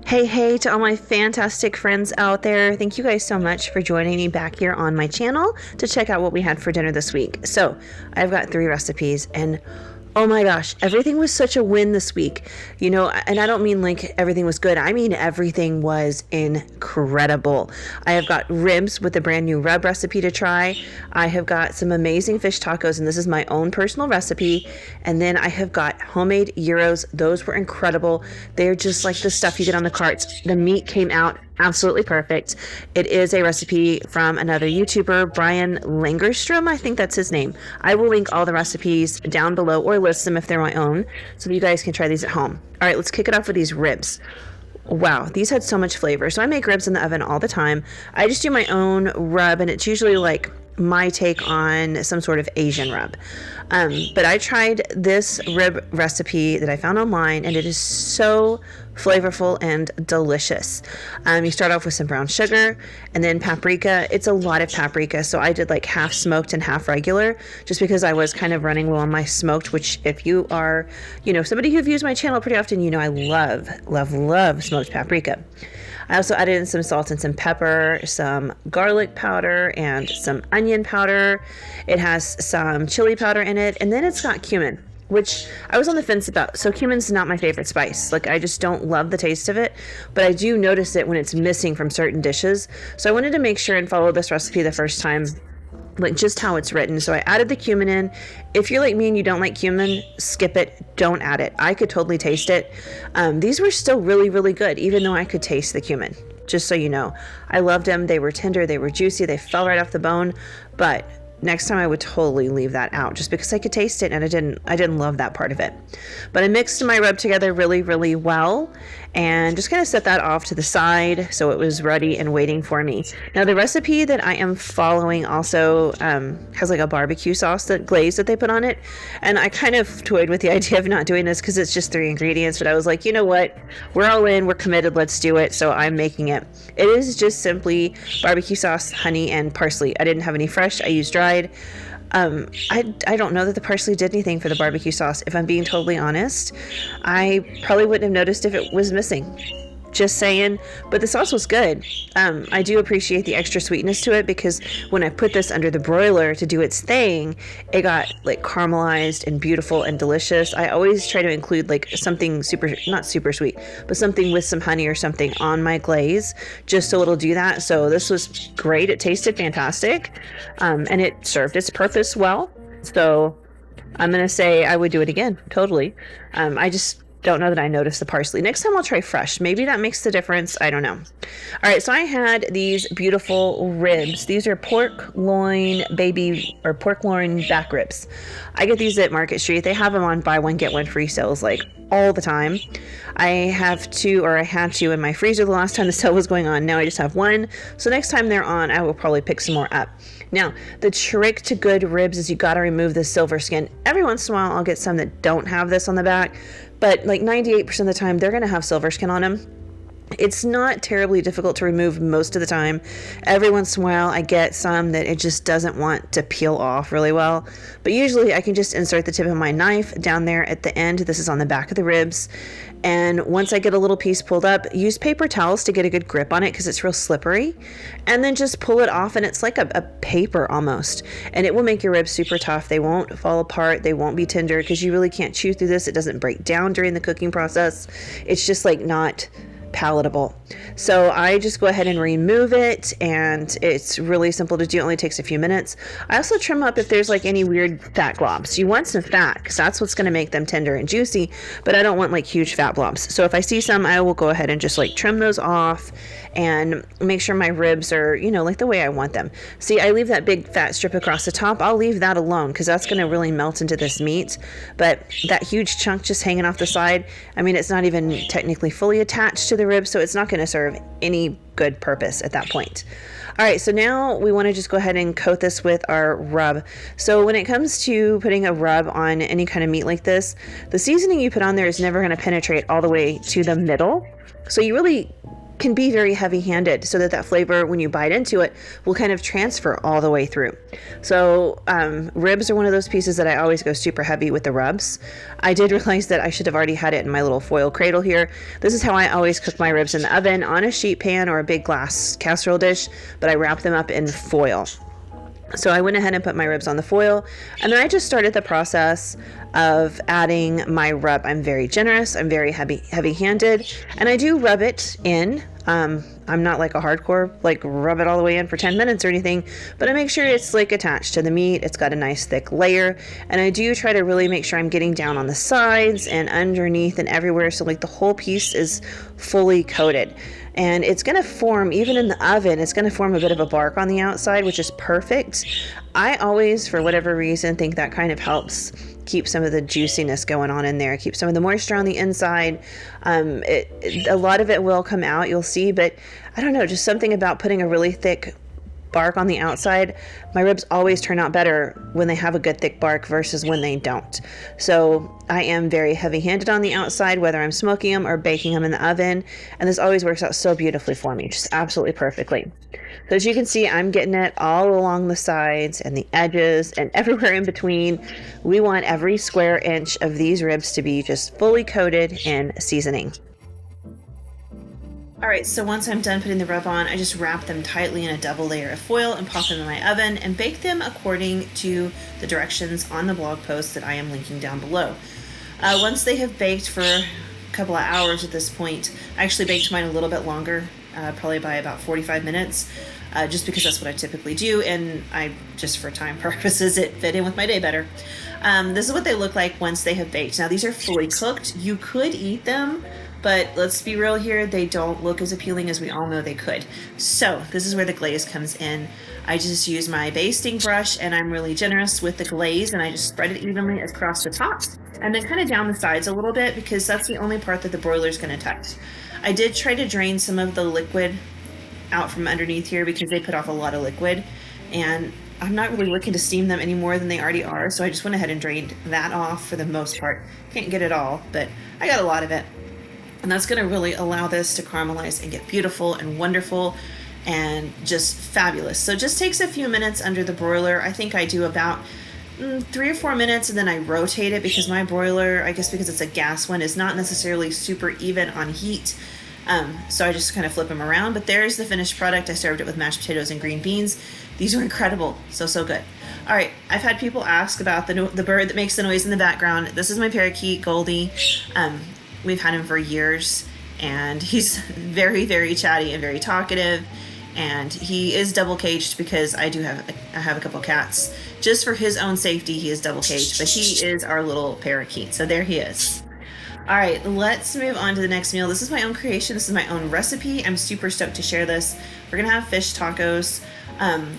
Hey to all my fantastic friends out there. Thank you guys so much for joining me back here on my channel to check out what we had for dinner this week. So I've got 3 recipes and oh my gosh, everything was such a win this week. You know, and I don't mean like everything was good. I mean everything was incredible. I have got ribs with a brand new rub recipe to try. I have got some amazing fish tacos, and this is my own personal recipe. And then I have got homemade gyros. Those were incredible. They're just like the stuff you get on the carts. The meat came out absolutely perfect. It is a recipe from another YouTuber, Brian Langerstrom. I think that's his name. I will link all the recipes down below or list them if they're my own, so you guys can try these at home. All right, let's kick it off with these ribs. Wow, these had so much flavor. So I make ribs in the oven all the time. I just do my own rub, and it's usually like my take on some sort of Asian rub. But I tried this rib recipe that I found online, and it is so flavorful and delicious. You start off with some brown sugar and then paprika. It's a lot of paprika, so I did like half smoked and half regular, just because I was kind of running low on my smoked, which if you are, somebody who views my channel pretty often, I love smoked paprika. I also added in some salt and some pepper, some garlic powder, and some onion powder. It has some chili powder in it, and then it's got cumin, which I was on the fence about. So cumin's not my favorite spice. Like, I just don't love the taste of it, but I do notice it when it's missing from certain dishes. So I wanted to make sure and follow this recipe the first time, like just how it's written. So I added the cumin in. If you're like me and you don't like cumin, skip it, don't add it. I could totally taste it. These were still really, really good, even though I could taste the cumin, just so you know. I loved them. They were tender, they were juicy, they fell right off the bone, but next time I would totally leave that out just because I could taste it, and I didn't love that part of it. But I mixed my rub together really, really well and just kind of set that off to the side so it was ready and waiting for me. Now the recipe that I am following also has like a barbecue sauce glaze that they put on it, and I kind of toyed with the idea of not doing this because it's just 3 ingredients, but I was like, you know what, we're all in, we're committed, let's do it. So I'm making it. It is just simply barbecue sauce, honey, and parsley. I didn't have any fresh, I used dried. I don't know that the parsley did anything for the barbecue sauce, if I'm being totally honest. I probably wouldn't have noticed if it was missing. Just saying, but the sauce was good. I do appreciate the extra sweetness to it, because when I put this under the broiler to do its thing, it got like caramelized and beautiful and delicious. I always try to include like something not super sweet, but something with some honey or something on my glaze, just so it'll do that. So this was great. It tasted fantastic, and it served its purpose well. So I'm gonna say I would do it again, totally. I just don't know that I noticed the parsley. Next time I'll try fresh. Maybe that makes the difference. I don't know. All right, so I had these beautiful ribs. These are pork loin back ribs. I get these at Market Street. They have them on buy one get one free sales like all the time. I had 2 in my freezer the last time the sale was going on. Now I just have 1. So next time they're on, I will probably pick some more up. Now, the trick to good ribs is you got to remove the silver skin. Every once in a while, I'll get some that don't have this on the back, but like 98% of the time, they're going to have silver skin on them. It's not terribly difficult to remove most of the time. Every once in a while, I get some that it just doesn't want to peel off really well. But usually I can just insert the tip of my knife down there at the end. This is on the back of the ribs. And once I get a little piece pulled up, use paper towels to get a good grip on it because it's real slippery. And then just pull it off, and it's like a paper almost. And it will make your ribs super tough. They won't fall apart. They won't be tender because you really can't chew through this. It doesn't break down during the cooking process. It's just like not palatable. So I just go ahead and remove it, and it's really simple to do. It only takes a few minutes. I also trim up if there's like any weird fat globs. You want some fat because that's what's going to make them tender and juicy, but I don't want like huge fat blobs. So if I see some, I will go ahead and just like trim those off and make sure my ribs are, like the way I want them. See, I leave that big fat strip across the top. I'll leave that alone because that's going to really melt into this meat. But that huge chunk just hanging off the side, I mean, it's not even technically fully attached to the rib, so it's not going to serve any good purpose at that point. All right, so now we want to just go ahead and coat this with our rub. So when it comes to putting a rub on any kind of meat like this, the seasoning you put on there is never going to penetrate all the way to the middle. So you really can be very heavy-handed, so that flavor, when you bite into it, will kind of transfer all the way through. So ribs are one of those pieces that I always go super heavy with the rubs. I did realize that I should have already had it in my little foil cradle here. This is how I always cook my ribs in the oven, on a sheet pan or a big glass casserole dish, but I wrap them up in foil. So I went ahead and put my ribs on the foil, and then I just started the process of adding my rub. I'm very generous, I'm very heavy-handed, and I do rub it in. I'm not like a hardcore, like rub it all the way in for 10 minutes or anything, but I make sure it's like attached to the meat. It's got a nice thick layer, and I do try to really make sure I'm getting down on the sides and underneath and everywhere, so like the whole piece is fully coated. And it's going to form, even in the oven, it's going to form a bit of a bark on the outside, which is perfect. I always, for whatever reason, think that kind of helps keep some of the juiciness going on in there, keep some of the moisture on the inside. A lot of it will come out, you'll see, but I don't know, just something about putting a really thick bark on the outside. My ribs always turn out better when they have a good thick bark versus when they don't. So I am very heavy-handed on the outside, whether I'm smoking them or baking them in the oven, and this always works out so beautifully for me, just absolutely perfectly. So as you can see, I'm getting it all along the sides and the edges and everywhere in between. We want every square inch of these ribs to be just fully coated in seasoning. All right, so once I'm done putting the rub on, I just wrap them tightly in a double layer of foil and pop them in my oven and bake them according to the directions on the blog post that I am linking down below. Once they have baked for a couple of hours at this point, I actually baked mine a little bit longer, probably by about 45 minutes, just because that's what I typically do, and I just for time purposes it fit in with my day better. This is what they look like once they have baked. Now these are fully cooked. You could eat them, but let's be real here, they don't look as appealing as we all know they could. So this is where the glaze comes in. I just use my basting brush, and I'm really generous with the glaze, and I just spread it evenly across the top and then kind of down the sides a little bit, because that's the only part that the broiler is going to touch. I did try to drain some of the liquid out from underneath here because they put off a lot of liquid, and I'm not really looking to steam them any more than they already are, so I just went ahead and drained that off for the most part. Can't get it all, but I got a lot of it. And that's going to really allow this to caramelize and get beautiful and wonderful and just fabulous. So it just takes a few minutes under the broiler. I think I do about 3 or 4 minutes, and then I rotate it because my broiler, I guess because it's a gas one, is not necessarily super even on heat. So I just kind of flip them around. But there's the finished product. I served it with mashed potatoes and green beans. These were incredible. So good. All right, I've had people ask about the bird that makes the noise in the background. This is my parakeet, Goldie. We've had him for years, and he's very, very chatty and very talkative, and he is double caged because I have a couple cats. Just for his own safety, he is double caged, but he is our little parakeet. So there he is. All right, let's move on to the next meal. This is my own creation. This is my own recipe. I'm super stoked to share this. We're gonna have fish tacos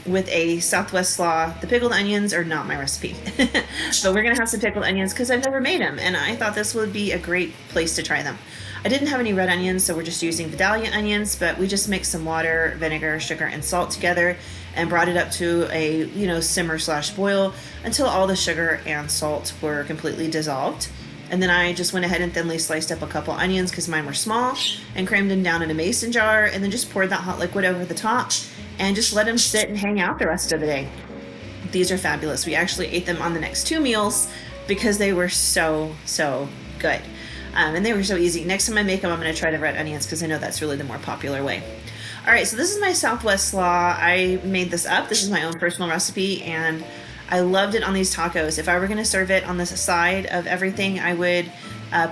with a Southwest slaw. The pickled onions are not my recipe, but we're gonna have some pickled onions because I've never made them, and I thought this would be a great place to try them. I didn't have any red onions, so we're just using Vidalia onions, but we just mixed some water, vinegar, sugar, and salt together and brought it up to a simmer/boil until all the sugar and salt were completely dissolved. And then I just went ahead and thinly sliced up a couple onions because mine were small and crammed them down in a mason jar, and then just poured that hot liquid over the top and just let them sit and hang out the rest of the day. These are fabulous. We actually ate them on the next 2 meals because they were so good. And they were so easy. Next time I make them, I'm going to try the red onions because I know that's really the more popular way. All right, so this is my Southwest slaw. I made this up. This is my own personal recipe, and I loved it on these tacos. If I were going to serve it on the side of everything, I would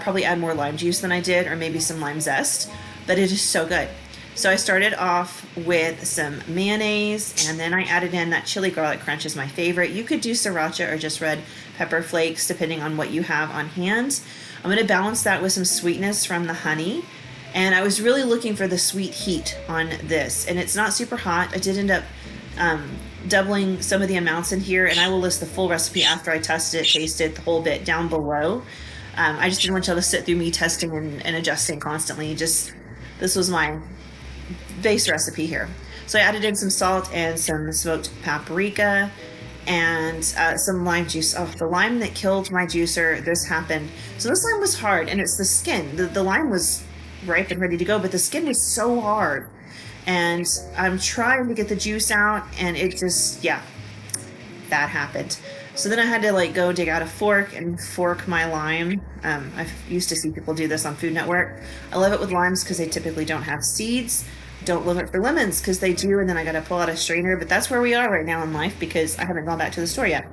probably add more lime juice than I did, or maybe some lime zest, but it is so good. So I started off with some mayonnaise, and then I added in that chili garlic crunch is my favorite. You could do sriracha or just red pepper flakes, depending on what you have on hand. I'm going to balance that with some sweetness from the honey, and I was really looking for the sweet heat on this, and it's not super hot. I did end up doubling some of the amounts in here, and I will list the full recipe after I test it, taste it, the whole bit down below. I just didn't want y'all to sit through me testing and adjusting constantly. This was my base recipe here. So I added in some salt and some smoked paprika and some lime juice. Oh, the lime that killed my juicer, this happened. So this lime was hard, and it's the skin. The lime was ripe and ready to go, but the skin was so hard. And I'm trying to get the juice out, and it just, yeah, that happened. So then I had to like go dig out a fork and fork my lime. I used to see people do this on Food Network. I love it with limes because they typically don't have seeds. Don't love it for lemons because they do, and then I got to pull out a strainer. But that's where we are right now in life because I haven't gone back to the store yet.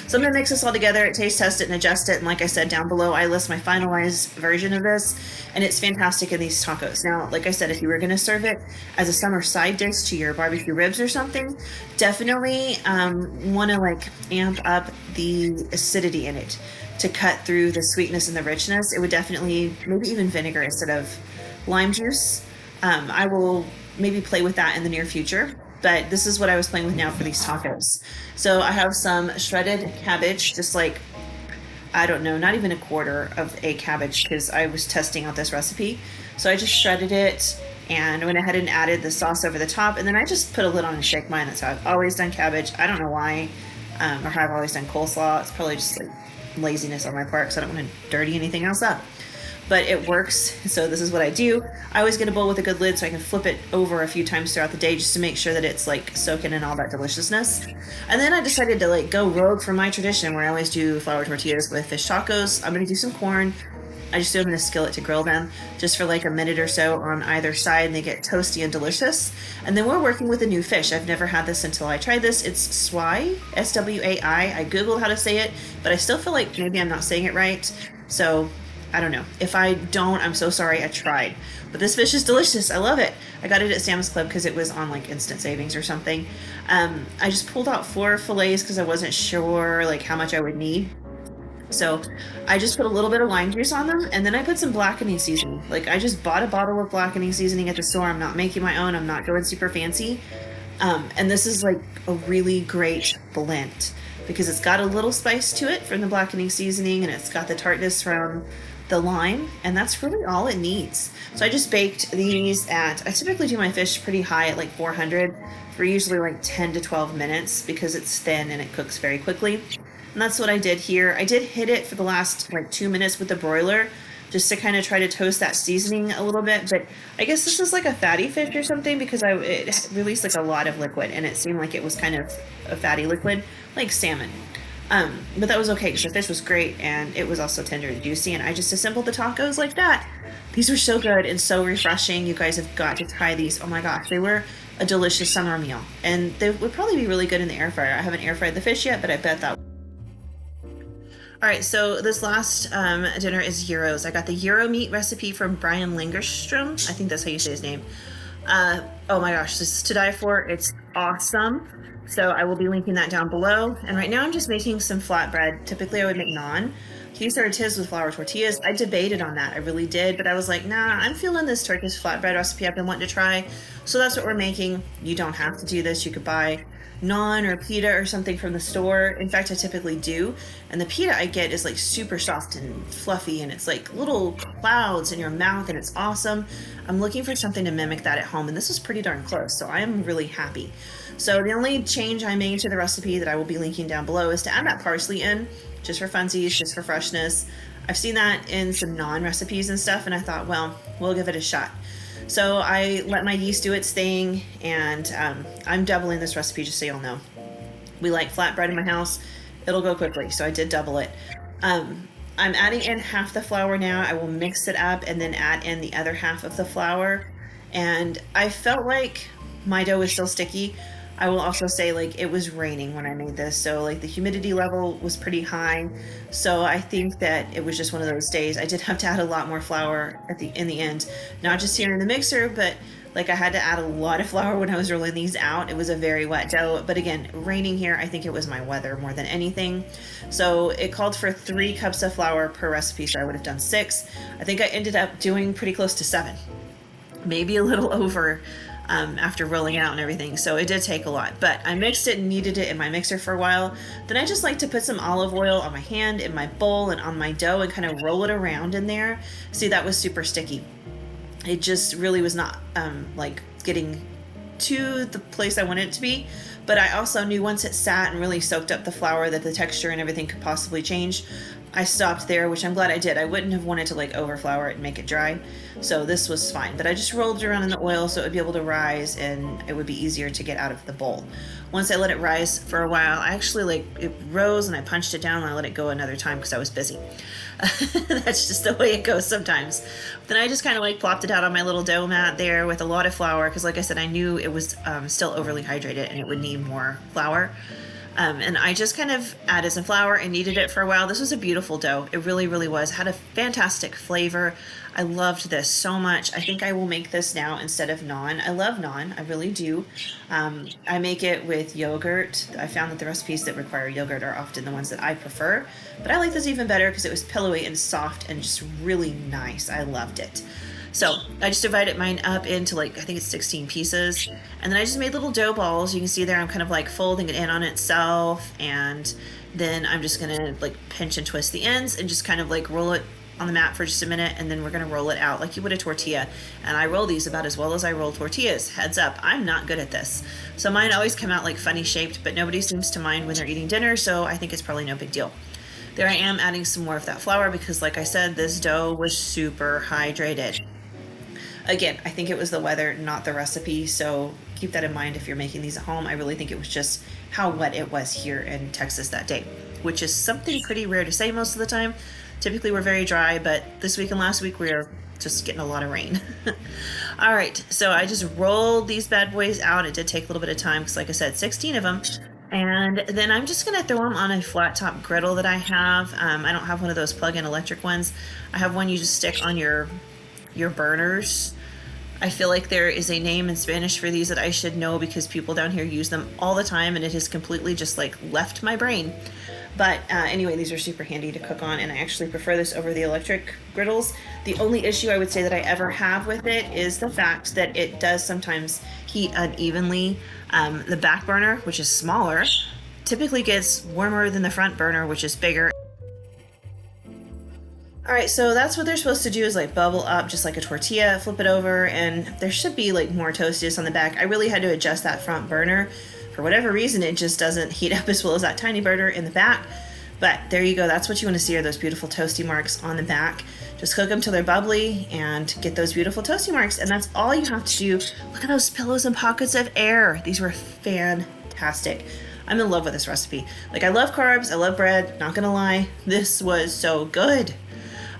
So I'm going to mix this all together, taste test it, and adjust it. And like I said, down below, I list my finalized version of this, and it's fantastic in these tacos. Now, like I said, if you were going to serve it as a summer side dish to your barbecue ribs or something, definitely want to like amp up the acidity in it to cut through the sweetness and the richness. It would definitely, maybe even vinegar instead of lime juice. I will maybe play with that in the near future. But this is what I was playing with now for these tacos. So I have some shredded cabbage, just like, I don't know, not even a quarter of a cabbage because I was testing out this recipe. So I just shredded it and went ahead and added the sauce over the top. And then I just put a lid on and shake mine. That's how I've always done cabbage. I don't know why, or how I've always done coleslaw. It's probably just like laziness on my part because I don't want to dirty anything else up. But it works. So this is what I do. I always get a bowl with a good lid so I can flip it over a few times throughout the day just to make sure that it's like soaking in all that deliciousness. And then I decided to like go rogue for my tradition where I always do flour tortillas with fish tacos. I'm gonna do some corn. I just do them in a skillet to grill them just for like a minute or so on either side, and they get toasty and delicious. And then we're working with a new fish. I've never had this until I tried this. It's swai, S-W-A-I. I Googled how to say it, but I still feel like maybe I'm not saying it right. So I don't know. If I don't, I'm so sorry. I tried. But this fish is delicious. I love it. I got it at Sam's Club because it was on like instant savings or something. I just pulled out 4 fillets because I wasn't sure like how much I would need. So I just put a little bit of lime juice on them, and then I put some blackening seasoning. Like I just bought a bottle of blackening seasoning at the store. I'm not making my own. I'm not going super fancy. And this is like a really great blend because it's got a little spice to it from the blackening seasoning, and it's got the tartness from the lime, and that's really all it needs. So I just baked these at, I typically do my fish pretty high at like 400 for usually like 10 to 12 minutes because it's thin and it cooks very quickly. And that's what I did here. I did hit it for the last like 2 minutes with the broiler just to kind of try to toast that seasoning a little bit. But I guess this is like a fatty fish or something because it released like a lot of liquid, and it seemed like it was kind of a fatty liquid like salmon. But that was okay because the fish was great and it was also tender and juicy, and I just assembled the tacos like that. These were so good and so refreshing. You guys have got to try these. Oh my gosh, they were a delicious summer meal, and they would probably be really good in the air fryer. I haven't air fried the fish yet, but I bet that. All right, so this last dinner is gyros. I got the Gyro Meat recipe from Brian Langerstrom. I think that's how you say his name. Oh my gosh, this is to die for. It's awesome. So I will be linking that down below. And right now I'm just making some flatbread. Typically I would make naan. These are tiz with flour tortillas. I debated on that, I really did, but I was like, nah, I'm feeling this Turkish flatbread recipe I've been wanting to try. So that's what we're making. You don't have to do this. You could buy naan or pita or something from the store. In fact, I typically do. And the pita I get is like super soft and fluffy, and it's like little clouds in your mouth, and it's awesome. I'm looking for something to mimic that at home, and this is pretty darn close, so I am really happy. So the only change I made to the recipe that I will be linking down below is to add that parsley in, just for funsies, just for freshness. I've seen that in some naan recipes and stuff, and I thought, well, we'll give it a shot. So I let my yeast do its thing, and I'm doubling this recipe just so you'll know. We like flatbread in my house. It'll go quickly, so I did double it. I'm adding in half the flour now. I will mix it up and then add in the other half of the flour. And I felt like my dough was still sticky. I will also say, like, it was raining when I made this, so like the humidity level was pretty high. So I think that it was just one of those days. I did have to add a lot more flour in the end, not just here in the mixer, but like I had to add a lot of flour when I was rolling these out. It was a very wet dough, but again, raining here, I think it was my weather more than anything. So it called for 3 cups of flour per recipe, so I would have done 6. I think I ended up doing pretty close to 7, maybe a little over. After rolling out and everything, so it did take a lot, but I mixed it and kneaded it in my mixer for a while. Then I just like to put some olive oil on my hand, in my bowl, and on my dough, and kind of roll it around in there. See, that was super sticky. It just really was not like getting to the place I wanted it to be, but I also knew once it sat and really soaked up the flour that the texture and everything could possibly change. I stopped there, which I'm glad I did. I wouldn't have wanted to like overflour it and make it dry. So this was fine, but I just rolled it around in the oil so it would be able to rise and it would be easier to get out of the bowl. Once I let it rise for a while, I actually like it rose and I punched it down and I let it go another time because I was busy. That's just the way it goes sometimes. But then I just kind of like plopped it out on my little dough mat there with a lot of flour because like I said, I knew it was still overly hydrated and it would need more flour. And I just kind of added some flour and kneaded it for a while. This was a beautiful dough. It really, really was. Had a fantastic flavor. I loved this so much. I think I will make this now instead of naan. I love naan. I really do. I make it with yogurt. I found that the recipes that require yogurt are often the ones that I prefer. But I like this even better because it was pillowy and soft and just really nice. I loved it. So I just divided mine up into like, I think it's 16 pieces. And then I just made little dough balls. You can see there I'm kind of like folding it in on itself. And then I'm just gonna like pinch and twist the ends and just kind of like roll it on the mat for just a minute. And then we're gonna roll it out like you would a tortilla. And I roll these about as well as I roll tortillas. Heads up, I'm not good at this. So mine always come out like funny shaped, but nobody seems to mind when they're eating dinner. So I think it's probably no big deal. There I am adding some more of that flour because like I said, this dough was super hydrated. Again, I think it was the weather, not the recipe, so keep that in mind if you're making these at home. I really think it was just how wet it was here in Texas that day, which is something pretty rare to say most of the time. Typically we're very dry, but this week and last week we were just getting a lot of rain. All right, so I just rolled these bad boys out. It did take a little bit of time because like I said, 16 of them. And then I'm just gonna throw them on a flat top griddle that I have. I don't have one of those plug-in electric ones. I have one you just stick on your burners. I feel like there is a name in Spanish for these that I should know because people down here use them all the time and it has completely just like left my brain. But anyway, these are super handy to cook on and I actually prefer this over the electric griddles. The only issue I would say that I ever have with it is the fact that it does sometimes heat unevenly. The back burner, which is smaller, typically gets warmer than the front burner, which is bigger. All right, so that's what they're supposed to do is like bubble up just like a tortilla, flip it over, and there should be like more toastiness on the back. I really had to adjust that front burner. For whatever reason, it just doesn't heat up as well as that tiny burner in the back. But there you go, that's what you want to see are those beautiful toasty marks on the back. Just cook them till they're bubbly and get those beautiful toasty marks, and that's all you have to do. Look at those pillows and pockets of air. These were fantastic. I'm in love with this recipe. Like I love carbs, I love bread, not gonna lie, this was so good.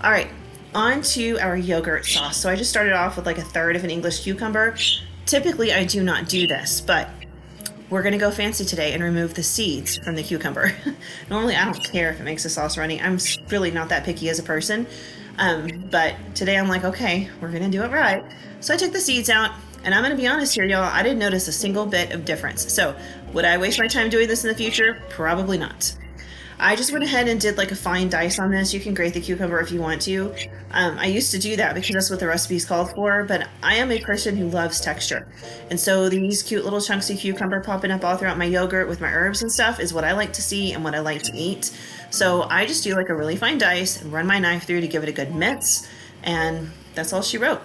All right, on to our yogurt sauce. So I just started off with like 1/3 of an English cucumber. Typically I do not do this, but we're gonna go fancy today and remove the seeds from the cucumber. Normally I don't care if it makes the sauce runny. I'm really not that picky as a person. But today I'm like, okay, we're gonna do it right. So I took the seeds out and I'm gonna be honest here, y'all, I didn't notice a single bit of difference. So would I waste my time doing this in the future? Probably not. I just went ahead and did like a fine dice on this. You can grate the cucumber if you want to. I used to do that because that's what the recipe's called for, but I am a person who loves texture. And so these cute little chunks of cucumber popping up all throughout my yogurt with my herbs and stuff is what I like to see and what I like to eat. So I just do like a really fine dice and run my knife through to give it a good mince, and that's all she wrote.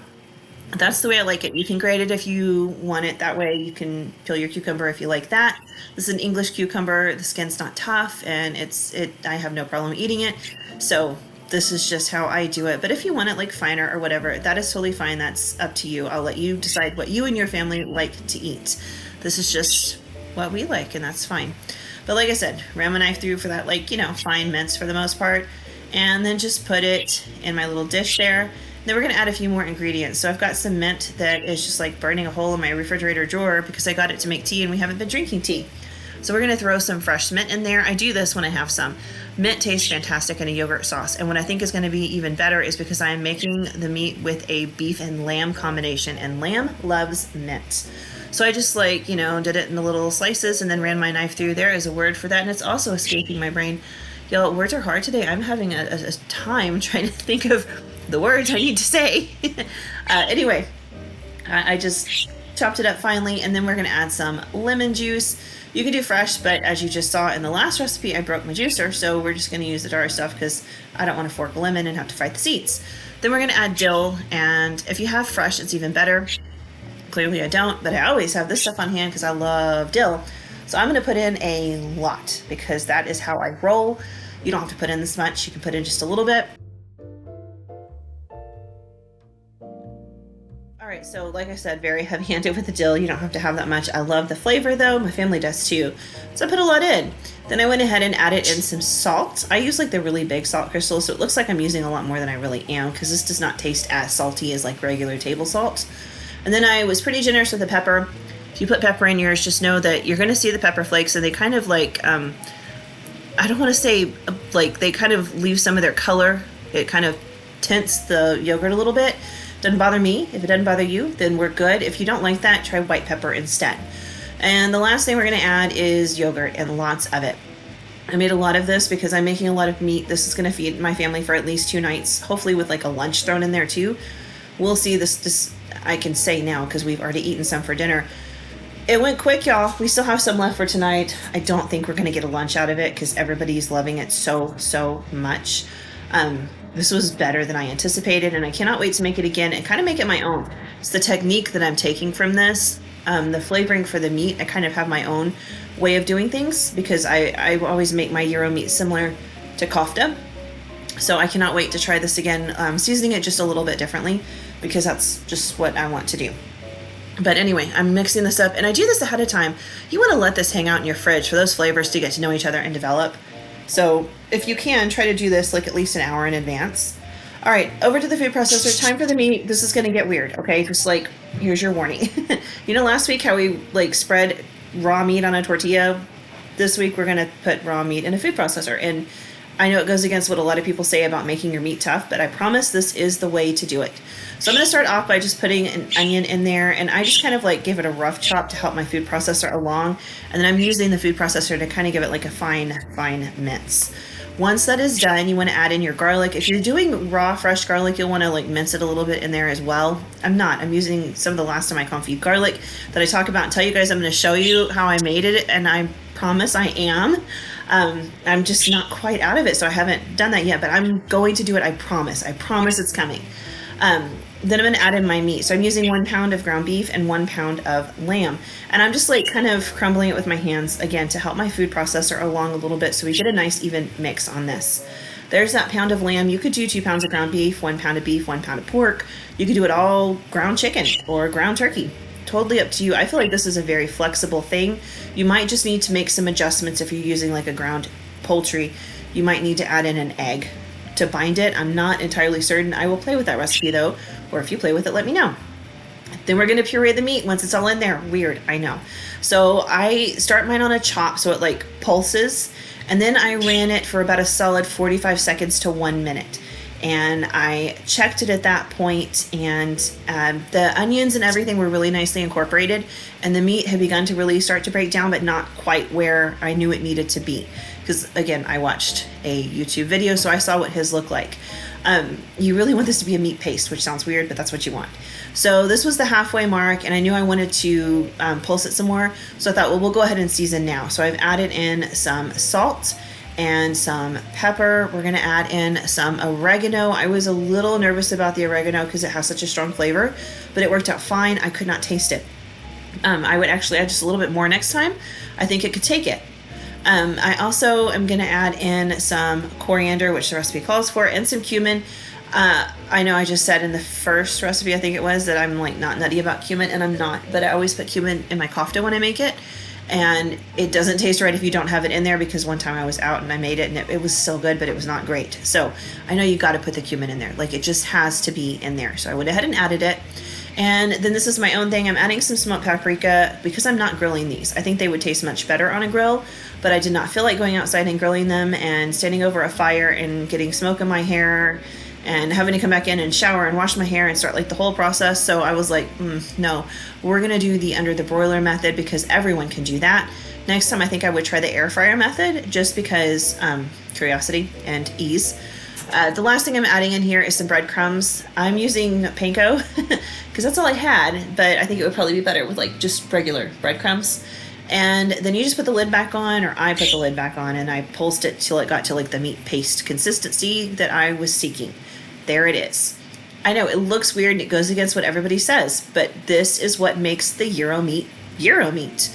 That's the way I like it. You can grate it if you want it that way. You can peel your cucumber if you like that. This is an English cucumber. The skin's not tough and I have no problem eating it. So this is just how I do it. But if you want it like finer or whatever, that is totally fine. That's up to you. I'll let you decide what you and your family like to eat. This is just what we like and that's fine. But like I said, ran my knife through for that like, fine mince for the most part. And then just put it in my little dish there. Then we're gonna add a few more ingredients. So I've got some mint that is just like burning a hole in my refrigerator drawer because I got it to make tea and we haven't been drinking tea. So we're gonna throw some fresh mint in there. I do this when I have some. Mint tastes fantastic in a yogurt sauce. And what I think is gonna be even better is because I am making the meat with a beef and lamb combination and lamb loves mint. So I just like, did it in the little slices and then ran my knife through. There is a word for that and it's also escaping my brain. Y'all, words are hard today. I'm having a time trying to think of the words I need to say. Anyway, I just chopped it up finely and then we're gonna add some lemon juice. You can do fresh, but as you just saw in the last recipe, I broke my juicer, so we're just gonna use the jar stuff because I don't wanna fork a lemon and have to fight the seeds. Then we're gonna add dill, and if you have fresh, it's even better. Clearly I don't, but I always have this stuff on hand because I love dill. So I'm gonna put in a lot because that is how I roll. You don't have to put in this much. You can put in just a little bit. All right, so like I said, very heavy-handed with the dill. You don't have to have that much. I love the flavor though. My family does too. So I put a lot in. Then I went ahead and added in some salt. I use like the really big salt crystals, so it looks like I'm using a lot more than I really am because this does not taste as salty as like regular table salt. And then I was pretty generous with the pepper. If you put pepper in yours, just know that you're gonna see the pepper flakes and they kind of like, I don't wanna say like they kind of leave some of their color. It kind of tints the yogurt a little bit. Doesn't bother me. If it doesn't bother you, then we're good. If you don't like that, try white pepper instead. And the last thing we're gonna add is yogurt, and lots of it. I made a lot of this because I'm making a lot of meat. This is gonna feed my family for at least 2 nights, hopefully with like a lunch thrown in there too. We'll see. This I can say now because we've already eaten some for dinner. It went quick, y'all. We still have some left for tonight. I don't think we're gonna get a lunch out of it because everybody's loving it so much. This was better than I anticipated, and I cannot wait to make it again and kind of make it my own. It's the technique that I'm taking from this. The flavoring for the meat, I kind of have my own way of doing things because I always make my gyro meat similar to kofta. So I cannot wait to try this again, seasoning it just a little bit differently because that's just what I want to do. But anyway, I'm mixing this up, and I do this ahead of time. You want to let this hang out in your fridge for those flavors to get to know each other and develop. So if you can, try to do this like at least an hour in advance. All right, over to the food processor. Time for the meat. This is going to get weird, okay? Just like, here's your warning. You know last week how we like spread raw meat on a tortilla? This week we're going to put raw meat in a food processor. And I know it goes against what a lot of people say about making your meat tough, but I promise this is the way to do it. So I'm going to start off by just putting an onion in there, and I just kind of like give it a rough chop to help my food processor along. And then I'm using the food processor to kind of give it like a fine mince. Once that is done, you want to add in your garlic. If you're doing raw, fresh garlic, you'll want to like mince it a little bit in there as well. I'm not. I'm using some of the last time I confit garlic that I talk about and tell you guys I'm going to show you how I made it, and I promise I am. I'm just not quite out of it, so I haven't done that yet, but I'm going to do it. I promise. I promise it's coming. Then I'm going to add in my meat. So I'm using 1 pound of ground beef and 1 pound of lamb. And I'm just like kind of crumbling it with my hands again to help my food processor along a little bit so we get a nice even mix on this. There's that pound of lamb. You could do 2 pounds of ground beef, 1 pound of beef, 1 pound of pork. You could do it all ground chicken or ground turkey. Totally up to you. I feel like this is a very flexible thing. You might just need to make some adjustments if you're using like a ground poultry. You might need to add in an egg to bind it. I'm not entirely certain. I will play with that recipe though, or if you play with it, let me know. Then we're going to puree the meat once it's all in there. Weird, I know. So I start mine on a chop so it like pulses, and then I ran it for about a solid 45 seconds to 1 minute. And I checked it at that point, and the onions and everything were really nicely incorporated, and the meat had begun to really start to break down, but not quite where I knew it needed to be. Because again, I watched a YouTube video, so I saw what his looked like. You really want this to be a meat paste, which sounds weird, but that's what you want. So this was the halfway mark, and I knew I wanted to pulse it some more, so I thought, well, we'll go ahead and season now. So I've added in some salt and some pepper. We're going to add in some oregano. I was a little nervous about the oregano because it has such a strong flavor, but it worked out fine. I could not taste it. I would actually add just a little bit more next time. I think it could take it. I also am going to add in some coriander, which the recipe calls for, and some cumin. I know I just said in the first recipe, I think it was, that I'm like not nutty about cumin, and I'm not, but I always put cumin in my kofta when I make it. And it doesn't taste right if you don't have it in there, because one time I was out and I made it and it was so good, but it was not great. So I know you got to put the cumin in there. Like, it just has to be in there. So I went ahead and added it. And then this is my own thing. I'm adding some smoked paprika because I'm not grilling these. I think they would taste much better on a grill, but I did not feel like going outside and grilling them and standing over a fire and getting smoke in my hair and having to come back in and shower and wash my hair and start like the whole process. So I was like, no, we're going to do the under the broiler method because everyone can do that. Next time I think I would try the air fryer method just because curiosity and ease. The last thing I'm adding in here is some breadcrumbs. I'm using panko because that's all I had, but I think it would probably be better with like just regular breadcrumbs. And then you just put the lid back on, or I put the lid back on, and I pulsed it till it got to like the meat paste consistency that I was seeking. There it is. I know it looks weird and it goes against what everybody says, but this is what makes the gyro meat gyro meat.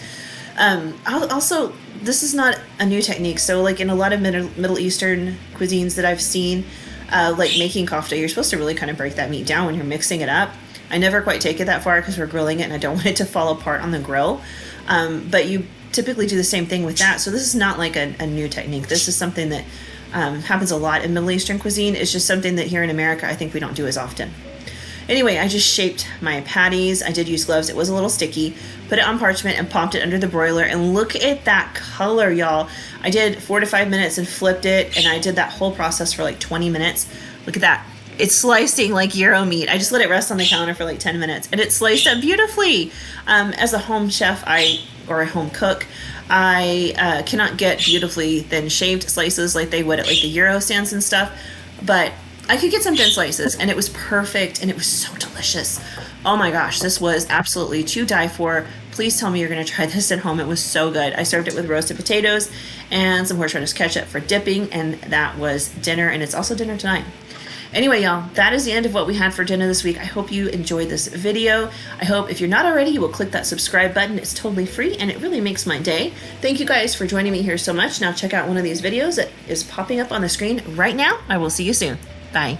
Also, this is not a new technique. So like in a lot of Middle Eastern cuisines that I've seen, like making kofta, you're supposed to really kind of break that meat down when you're mixing it up. I never quite take it that far because we're grilling it and I don't want it to fall apart on the grill. But you typically do the same thing with that. So this is not like a new technique. This is something that happens a lot in Middle Eastern cuisine. It's just something that here in America, I think we don't do as often. Anyway, I just shaped my patties. I did use gloves. It was a little sticky. Put it on parchment and popped it under the broiler. And look at that color, y'all. I did 4 to 5 minutes and flipped it. And I did that whole process for like 20 minutes. Look at that. It's slicing like gyro meat. I just let it rest on the counter for like 10 minutes. And it sliced up beautifully. As a home chef, or a home cook, I cannot get beautifully thin shaved slices like they would at like the gyro stands and stuff. But I could get some thin slices and it was perfect and it was so delicious. Oh my gosh, this was absolutely to die for. Please tell me you're gonna try this at home. It was so good. I served it with roasted potatoes and some horseradish ketchup for dipping, and that was dinner, and it's also dinner tonight. Anyway, y'all, that is the end of what we had for dinner this week. I hope you enjoyed this video. I hope if you're not already, you will click that subscribe button. It's totally free and it really makes my day. Thank you guys for joining me here so much. Now check out one of these videos that is popping up on the screen right now. I will see you soon. Bye.